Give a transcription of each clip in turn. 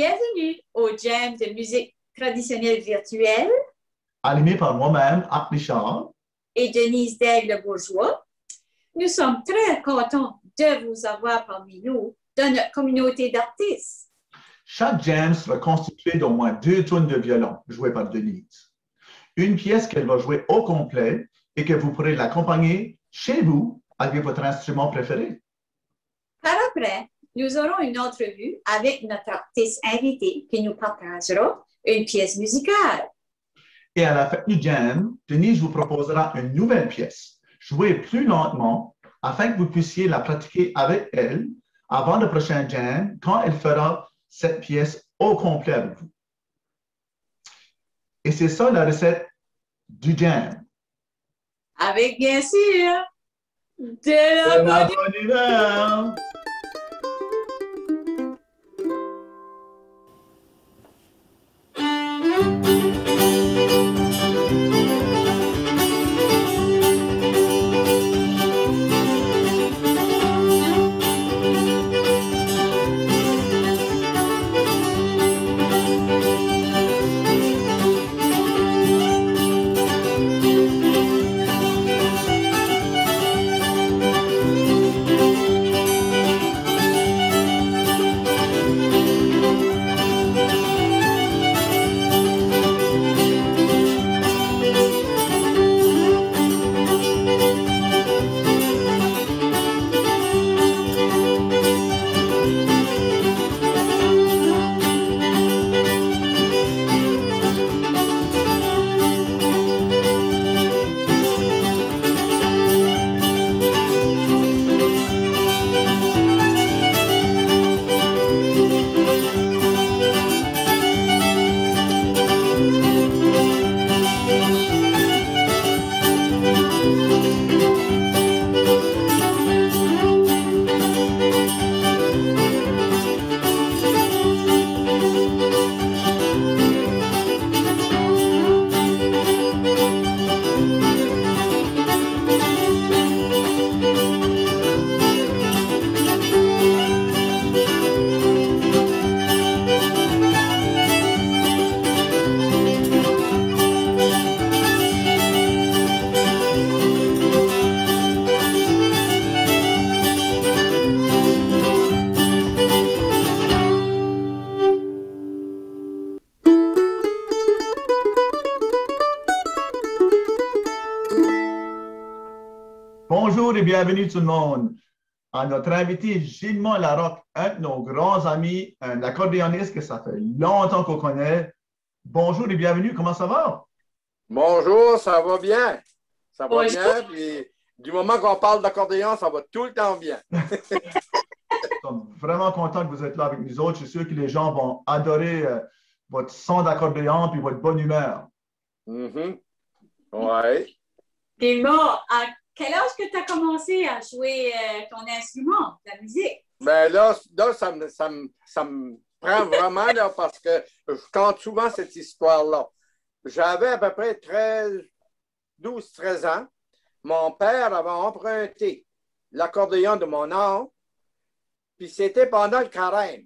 Bienvenue au Jam de musique traditionnelle virtuelle animé par moi-même, Art Richard. et Denise Daigle-Bourgeois. Nous sommes très contents de vous avoir parmi nous dans notre communauté d'artistes. Chaque jam sera constitué d'au moins 2 tunes de violon jouées par Denise. Une pièce qu'elle va jouer au complet et que vous pourrez l'accompagner chez vous avec votre instrument préféré. Par après, nous aurons une entrevue avec notre artiste invité qui nous partagera une pièce musicale. Et à la fin du jam, Denise vous proposera une nouvelle pièce, jouée plus lentement, afin que vous puissiez la pratiquer avec elle avant le prochain jam, quand elle fera cette pièce au complet avec vous. Et c'est ça la recette du jam. Avec, bien sûr, de la bonne humeur. Bonjour et bienvenue tout le monde à notre invité Gilles Larocque, un de nos grands amis, un accordéoniste que ça fait longtemps qu'on connaît. Bonjour et bienvenue, comment ça va? Bonjour, ça va bien. Ça va Bonjour. bien, puis du moment qu'on parle d'accordéon, ça va tout le temps bien. Nous sommes vraiment contents que vous êtes là avec nous autres. Je suis sûr que les gens vont adorer votre son d'accordéon et votre bonne humeur. Oui. Dis-moi, à quel âge que tu as commencé à jouer ton instrument, la musique? Ben là ça me prend vraiment là, parce que je compte souvent cette histoire-là. J'avais à peu près 12-13 ans. Mon père avait emprunté l'accordéon de mon oncle, puis c'était pendant le carême.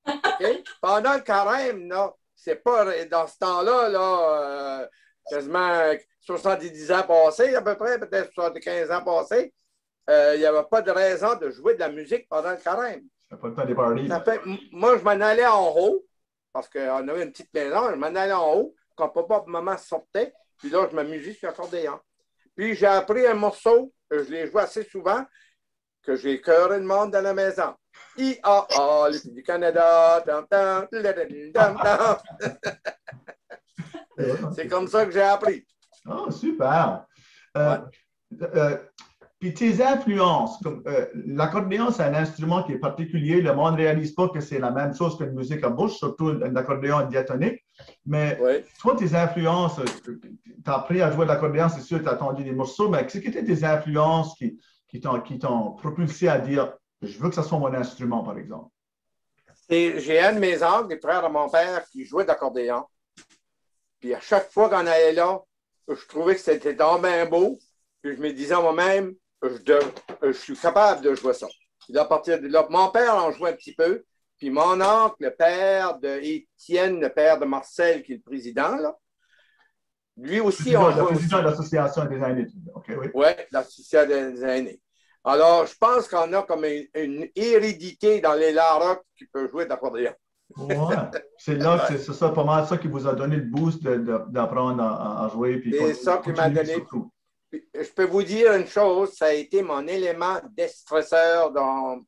Okay? Pendant le carême, là, c'est pas dans ce temps-là, quasiment 70 ans passés, à peu près, peut-être 75 ans passés, il n'y avait pas de raison de jouer de la musique pendant le carême. Ça fait pas le temps des parties. Moi, je m'en allais en haut, parce qu'on avait une petite maison, je m'en allais en haut, quand papa et maman sortaient, puis là, je m'amusais sur l'accordéon. Puis j'ai appris un morceau, je l'ai joué assez souvent, que j'ai écœuré le monde dans la maison. I-A-A, le pays du Canada, c'est comme ça que j'ai appris. Oh, super. Puis tes influences, l'accordéon, c'est un instrument qui est particulier. Le monde ne réalise pas que c'est la même chose qu'une musique à bouche, surtout un accordéon diatonique. Mais toi, tes influences, tu as appris à jouer de l'accordéon, c'est sûr, tu as entendu des morceaux, mais qu'est-ce qui étaient tes influences qui t'ont propulsé à dire, je veux que ça soit mon instrument, par exemple? J'ai un de mes oncles, des frères de mon père, qui jouait d'accordéon. Puis à chaque fois qu'on allait là, je trouvais que c'était donc bien beau. Puis je me disais à moi-même, je suis capable de jouer ça. Et à partir de là, mon père en jouait un petit peu. Puis mon oncle, le père d'Étienne, le père de Marcel, qui est le président, là, lui aussi, on joue. Le président de l'Association des aînés. OK, oui. Oui, l'Association des aînés. Alors, je pense qu'on a comme une hérédité dans les Larocques qui peut jouer d'accordéon. Ouais. C'est là que c'est ça, pas mal ça qui vous a donné le boost d'apprendre à jouer. C'est ça qui m'a donné. Je peux vous dire une chose, ça a été mon élément déstresseur dans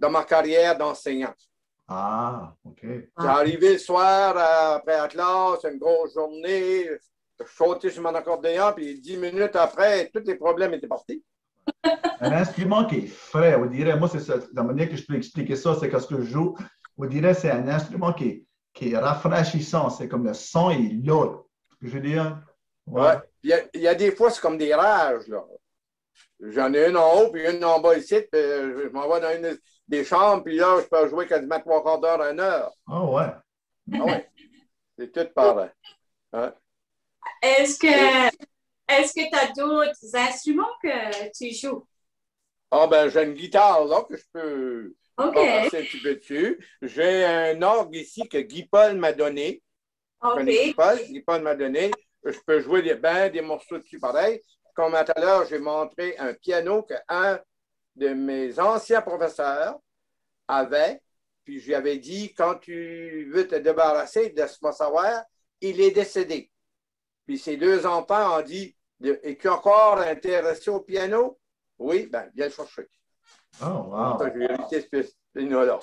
ma carrière d'enseignant. Ah, OK. J'arrivais le soir après la classe, une grosse journée, je sautais sur mon accordéon, puis 10 minutes après, tous les problèmes étaient partis. Un instrument qui est frais, on dirait, moi, c'est ça, la manière que je peux expliquer ça, c'est que ce que je joue, on dirait c'est un instrument qui est rafraîchissant, c'est comme le son est là. Je veux dire. Ouais. Il y a des fois, c'est comme des rages, là. J'en ai une en haut, puis une en bas ici, puis je m'en vais dans une des chambres, puis là, je peux jouer quasiment 3/4 d'heure à 1 heure. Ah ouais. Ah ouais. C'est tout pareil. Ouais. Est-ce que tu as d'autres instruments que tu joues? Ah ben, j'ai une guitare là que je peux passer un petit peu dessus. J'ai un orgue ici que Guy Paul m'a donné. OK. Guy Paul m'a donné. Je peux jouer des morceaux dessus pareil. Comme tout à l'heure, j'ai montré un piano qu'un de mes anciens professeurs avait. Puis je lui avais dit, quand tu veux te débarrasser de ce savoir, il est décédé. Puis ses 2 enfants ont dit, es-tu encore intéressé au piano? Oui, bien, viens le chercher. Oh, wow. J'ai hérité ce piano-là.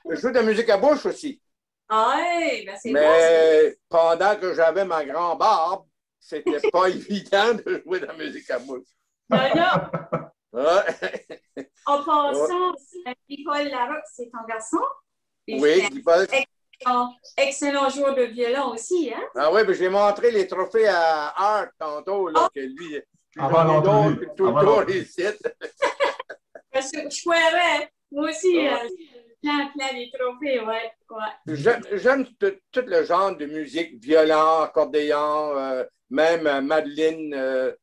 Je joue de la musique à bouche aussi. Ah oui, ben c'est bon. Mais pendant que j'avais ma grande barbe, c'était pas évident de jouer de la musique à bouche. Non. Ouais. En passant, Guy-Paul Larocque, c'est ton garçon? Oui, Guy-Paul. Excellent joueur de violon aussi, hein? Ah oui, j'ai montré les trophées à Art tantôt, là, que lui, avant l'entrevue. tout le tour ici. Parce que je pourrais, moi aussi, plein de trophées, ouais. J'aime tout le genre de musique, violon, accordéon, même Madeleine.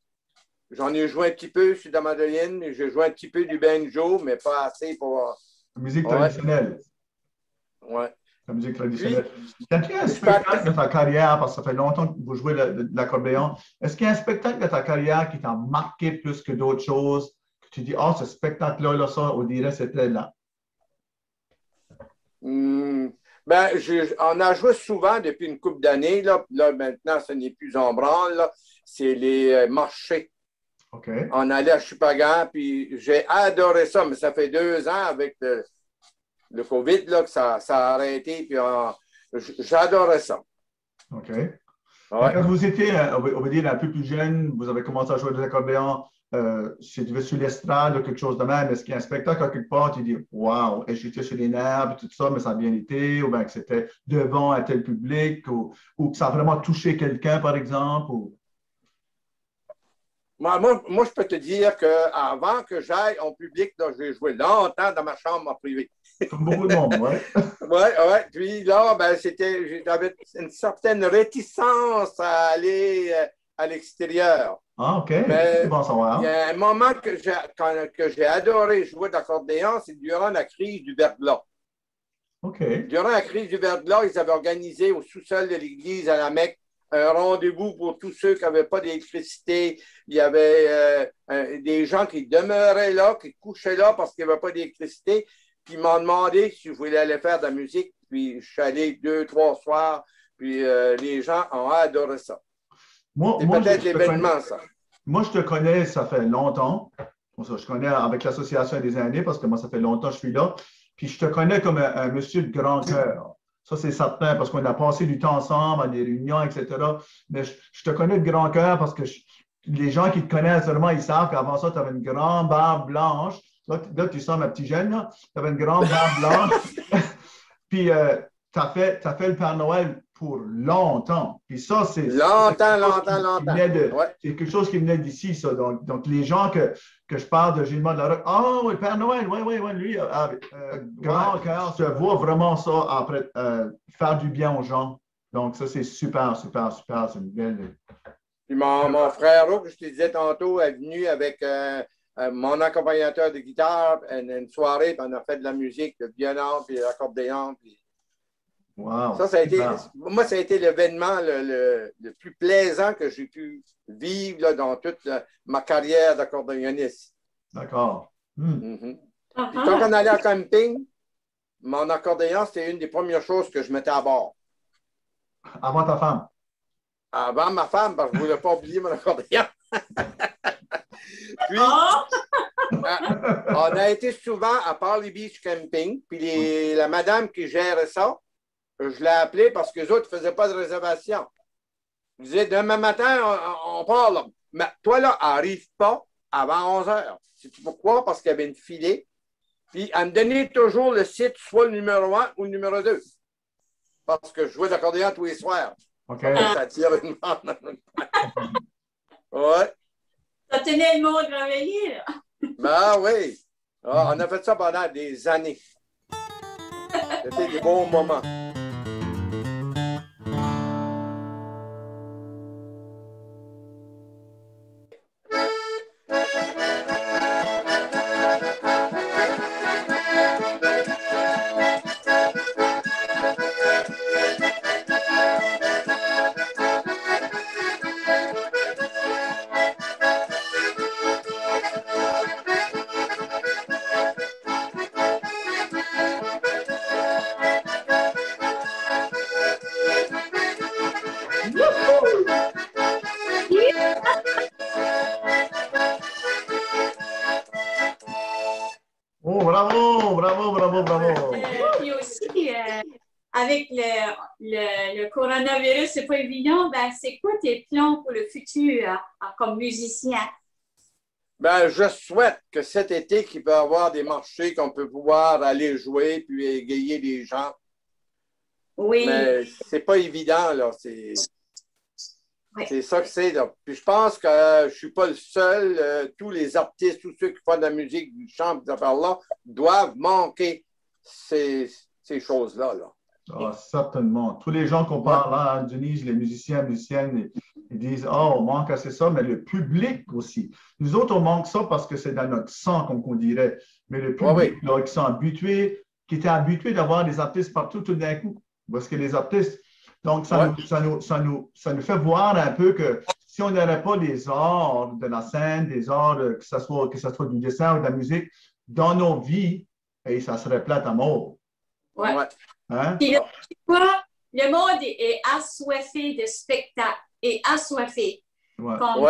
J'en ai joué un petit peu sur la Madeleine, j'ai joué un petit peu du banjo, mais pas assez pour... La musique traditionnelle. Ouais. La musique traditionnelle. Est-ce qu'il y a un spectacle de ta carrière, parce que ça fait longtemps que vous jouez l'accordéon, est-ce qu'il y a un spectacle de ta carrière qui t'a marqué plus que d'autres choses, que tu dis, ce spectacle-là, là, ça, on dirait, c'était là? Ben, on a joué souvent depuis une couple d'années. Là, maintenant, ce n'est plus en branle. C'est les marchés. Okay. On allait à Chupagan, puis j'ai adoré ça, mais ça fait 2 ans avec le COVID là, que ça a arrêté, puis j'adorais ça. OK. Ouais. Quand vous étiez, on va dire, un peu plus jeune, vous avez commencé à jouer de l'accordéon, c'était sur l'estrade ou quelque chose de même. Est-ce qu'il y a un spectacle quelque part, tu dis, wow, j'étais sur les nerfs, tout ça, mais ça a bien été, ou bien que c'était devant un tel public, ou que ça a vraiment touché quelqu'un, par exemple? Ou... Moi, je peux te dire qu'avant que j'aille en public, j'ai joué longtemps dans ma chambre en privé. Comme beaucoup de monde, oui. Oui. Puis là, ben, j'avais une certaine réticence à aller à l'extérieur. Ah, OK. Mais bon savoir. Il y a un moment que j'ai adoré jouer d'accordéon, c'est durant la crise du verglas. OK. Durant la crise du verglas, ils avaient organisé au sous-sol de l'église à la Mecque un rendez-vous pour tous ceux qui n'avaient pas d'électricité. Il y avait des gens qui demeuraient là, qui couchaient là parce qu'il n'y avait pas d'électricité. Puis ils m'ont demandé si je voulais aller faire de la musique. Puis je suis allé 2, 3 soirs. Puis les gens ont adoré ça. C'est peut-être l'événement, ça. Moi, je te connais, ça fait longtemps. Je connais avec l'Association des aînés parce que moi, ça fait longtemps que je suis là. Puis je te connais comme un monsieur de grand cœur. Ça, c'est certain, parce qu'on a passé du temps ensemble, à des réunions, etc. Mais je te connais de grand cœur parce que les gens qui te connaissent vraiment, ils savent qu'avant ça, tu avais une grande barbe blanche. Là, tu sens ma petite jeune, tu avais une grande barbe blanche. Puis, tu as fait le Père Noël pour longtemps. Puis ça, c'est... Longtemps. C'est quelque chose qui venait d'ici, ça. Donc, les gens que je parle de Gilles de la Roque, oui, le Père Noël, oui, lui, grand cœur, tu vois vraiment ça après faire du bien aux gens. Donc, ça, c'est super. C'est une belle... Puis mon frère, que je te disais tantôt, est venu avec mon accompagnateur de guitare, une soirée, puis on a fait de la musique, le violon, puis l'accordéon. Puis... Wow. Ça a été, moi, ça a été l'événement le plus plaisant que j'ai pu vivre là, dans toute ma carrière d'accordéoniste. D'accord. Quand on allait en camping, mon accordéon, c'était une des premières choses que je mettais à bord. Avant ta femme? Avant ma femme, parce que je ne voulais pas oublier mon accordéon. Puis, on a été souvent à Parley Beach Camping, puis la madame qui gérait ça, je l'ai appelée parce que les autres ne faisaient pas de réservation. Je disais, demain matin, on part là. Mais toi, là, arrive pas avant 11 heures. Sais-tu pourquoi? Parce qu'il y avait une filée. Puis, elle me donnait toujours le site, soit le numéro 1 ou le numéro 2. Parce que je jouais d'accordéon tous les soirs. OK. Ça tire une bande. Ouais. Ça tenait le monde réveillé, là. Ben oui. On a fait ça pendant des années. C'était des bons moments. Oh, bravo, bravo, bravo, bravo. Puis aussi, avec le coronavirus, c'est pas évident. Ben, c'est quoi tes plans pour le futur comme musicien? Ben, je souhaite que cet été, qu'il peut y avoir des marchés qu'on peut pouvoir aller jouer puis égayer les gens. Oui. Mais c'est pas évident, là. C'est ça que c'est, là. Puis je pense que je suis pas le seul. Tous les artistes, tous ceux qui font de la musique, du chant, des affaires-là, doivent manquer ces choses-là, là. Ah, certainement. Tous les gens qu'on parle là, à Denise, les musiciens, musiciennes, ils disent, oh, on manque assez ça, mais le public aussi. Nous autres, on manque ça parce que c'est dans notre sang, comme on dirait. Mais le public, là, qui sont habitués, qui étaient habitués d'avoir des artistes partout tout d'un coup. Parce que les artistes, donc ça nous fait voir un peu que si on n'aurait pas les arts de la scène, des arts, que ce soit du dessin ou de la musique, dans nos vies, et ça serait plate à mort. Ouais. Hein? Puis là, tu vois, le monde est assoiffé de spectacles et assoiffé. Ouais. Comme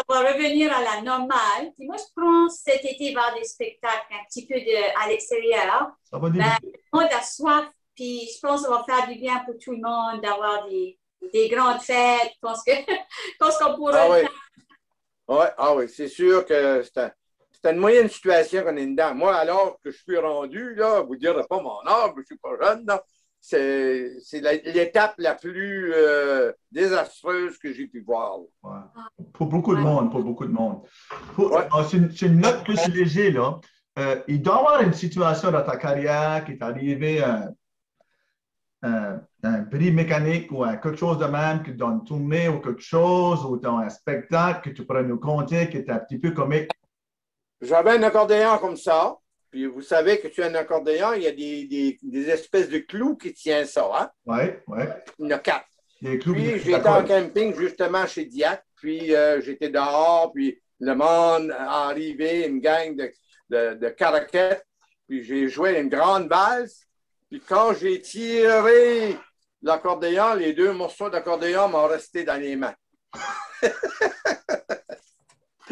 on va revenir à la normale. Puis moi, je prends cet été voir des spectacles un petit peu à l'extérieur. Ça va dire... Le monde a soif. Puis je pense que ça va faire du bien pour tout le monde d'avoir des grandes fêtes. Je pense qu'on pourrait le faire. Oui, c'est sûr que c'est une moyenne situation qu'on est dedans. Moi, alors que je suis rendu, là, vous ne direz pas mon âge, je ne suis pas jeune, là. C'est l'étape la plus désastreuse que j'ai pu voir. Ouais. Pour beaucoup de monde, pour beaucoup de monde. C'est une note plus léger, là. Il doit y avoir une situation dans ta carrière qui est arrivée, un bris mécanique ou quelque chose de même qui donne une tournée ou quelque chose, ou dans un spectacle que tu pourrais nous conter qui est un petit peu comique. J'avais un accordéon comme ça. Puis vous savez que tu as un accordéon, il y a des espèces de clous qui tiennent ça. Hein? Oui. Il y en a 4. Puis j'étais en camping justement chez Diac. Puis j'étais dehors. Puis le monde est arrivé, une gang de caraquettes. Puis j'ai joué une grande valse. Puis quand j'ai tiré l'accordéon, les 2 morceaux d'accordéon m'ont resté dans les mains.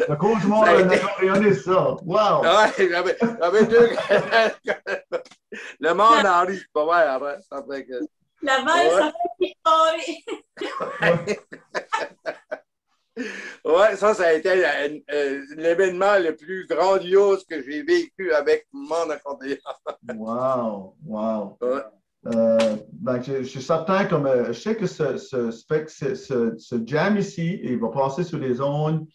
Le cauchemar d'un accordéoniste, ça. Wow! Oui, j'avais 2. Le monde en rit pas mal. Hein? Ça fait que... La valse, ça fait Oui, ça a été l'événement le plus grandiose que j'ai vécu avec mon accordéon. Wow! Ouais. Ben, je suis certain, comme je sais que ce jam ici, il va passer sur les ondes.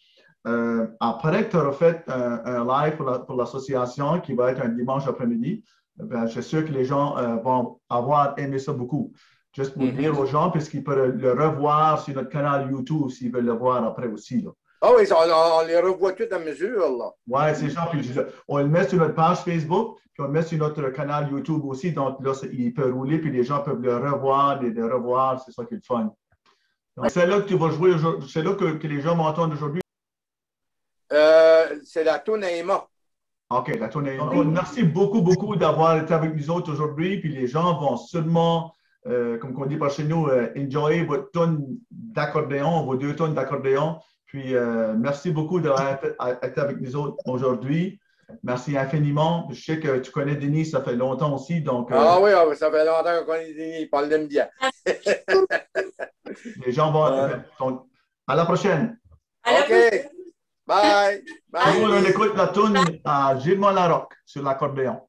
Après que tu auras fait un live pour l'association qui va être un dimanche après-midi, ben, je suis sûr que les gens vont avoir aimé ça beaucoup. Juste pour dire aux gens, puisqu'ils peuvent le revoir sur notre canal YouTube s'ils veulent le voir après aussi. Là. Ah oui, on les revoit toutes à mesure, là. Oui, c'est ça. Puis on le met sur notre page Facebook, puis on le met sur notre canal YouTube aussi. Donc là, il peut rouler, puis les gens peuvent le revoir, le revoir. C'est ça qui est le fun. Donc, c'est là que tu vas jouer aujourd'hui. C'est là que les gens m'entendent aujourd'hui. C'est la toune à Emma. OK, la toune à Emma. Merci beaucoup, beaucoup d'avoir été avec nous autres aujourd'hui. Puis les gens vont sûrement, comme on dit par chez nous, enjoyer votre toune d'accordéon, vos 2 tonnes d'accordéon. Puis merci beaucoup d'avoir été avec nous autres aujourd'hui. Merci infiniment. Je sais que tu connais Denis, ça fait longtemps aussi. Donc, ah oui, ça fait longtemps qu'on connaît Denis. On l'aime bien. Les gens vont. À la prochaine. OK. Bye. Bye. On écoute la toune à Gilles Larocque sur l'accordéon.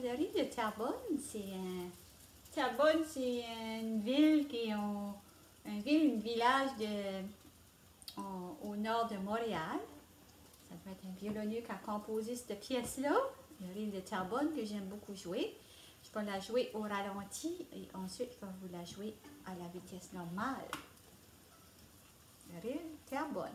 Le riz de Terrebonne, Terrebonne, c'est une ville un village au nord de Montréal. Ça doit être un violoneux qui a composé cette pièce-là, le riz de Terrebonne, que j'aime beaucoup jouer. Je vais la jouer au ralenti et ensuite je vais vous la jouer à la vitesse normale. Le riz de Terrebonne.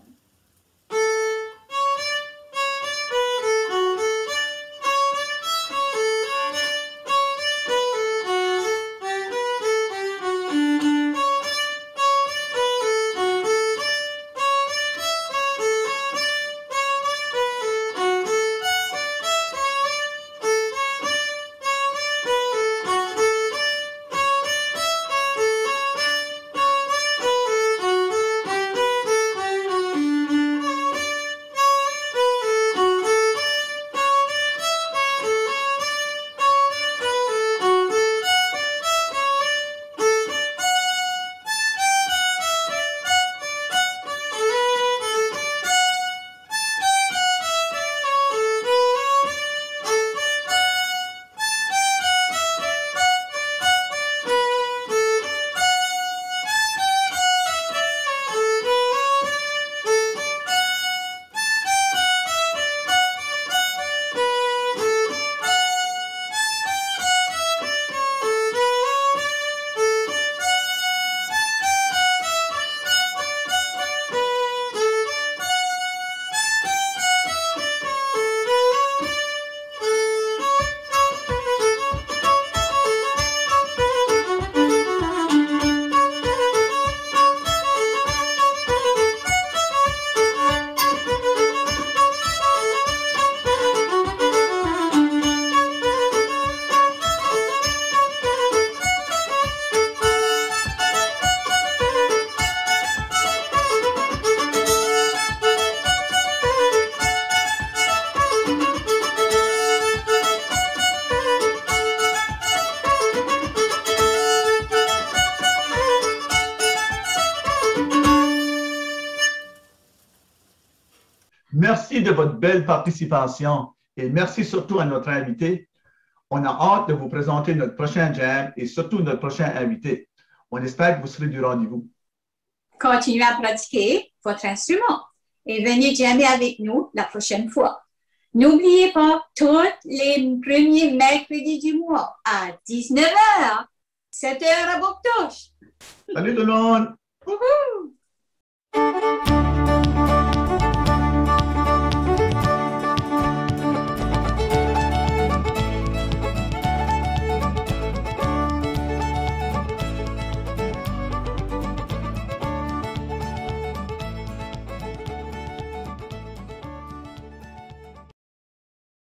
Merci de votre belle participation et merci surtout à notre invité. On a hâte de vous présenter notre prochain jam et surtout notre prochain invité. On espère que vous serez du rendez-vous. Continuez à pratiquer votre instrument et venez jammer avec nous la prochaine fois. N'oubliez pas, tous les premiers mercredis du mois à 19h, 7h à Boctouche. Salut tout le monde! Wouhou!